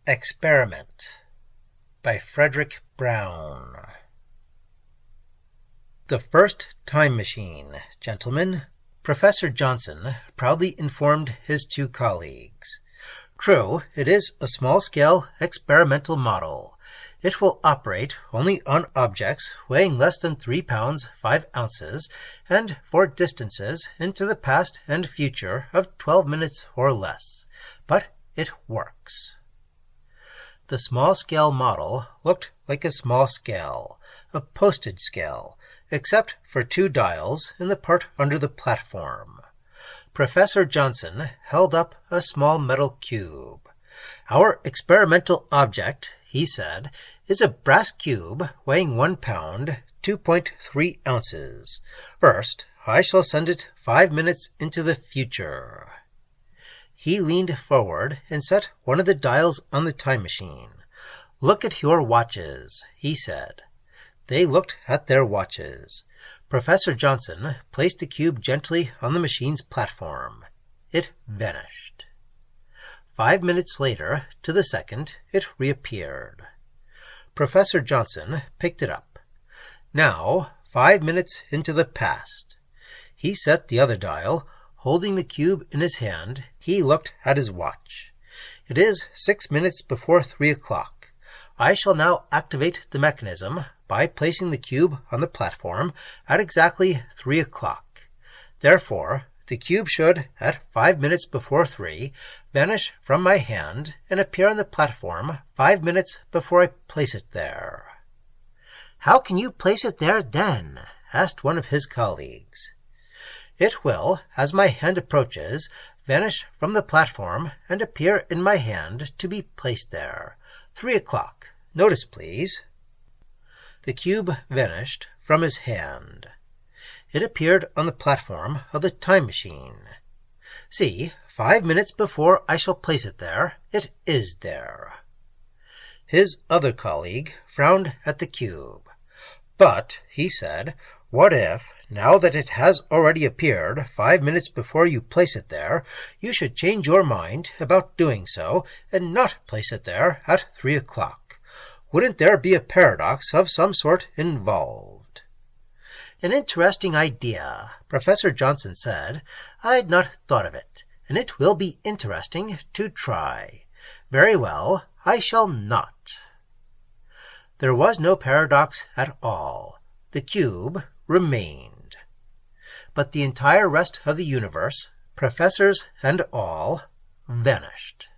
Experiment by Fredric Brown. The first time machine, gentlemen, Professor Johnson proudly informed his two colleagues. True, it is a small-scale experimental model. It will operate only on objects weighing less than 3 pounds 5 ounces and for distances into the past and future of 12 minutes or less. But it works. The small-scale model looked like a small scale, a postage scale, except for 2 dials in the part under the platform. Professor Johnson held up a small metal cube. Our experimental object, he said, is a brass cube weighing 1 pound, 2.3 ounces. First, I shall send it 5 minutes into the future. He leaned forward and set one of the dials on the time machine. "Look at your watches," he said. They looked at their watches. Professor Johnson placed the cube gently on the machine's platform. It vanished. 5 minutes later, to the second, it reappeared. Professor Johnson picked it up. Now, 5 minutes into the past. He set the other dial. Holding the cube in his hand, he looked at his watch. It is 6 minutes before 3 o'clock. I shall now activate the mechanism by placing the cube on the platform at exactly 3 o'clock. Therefore, the cube should, at 5 minutes before 3, vanish from my hand and appear on the platform 5 minutes before I place it there. "How can you place it there then?" asked one of his colleagues. "It will, as my hand approaches, vanish from the platform and appear in my hand to be placed there. 3 o'clock. Notice, please." The cube vanished from his hand. It appeared on the platform of the time machine. See, 5 minutes before I shall place it there, it is there. His other colleague frowned at the cube. "But," he said, "what if, now that it has already appeared 5 minutes before you place it there, you should change your mind about doing so and not place it there at 3 o'clock? Wouldn't there be a paradox of some sort involved?" "An interesting idea," Professor Johnson said. "I'd not thought of it, and it will be interesting to try. Very well, I shall not." There was no paradox at all. The cube remained. But the entire rest of the universe, professors and all, vanished.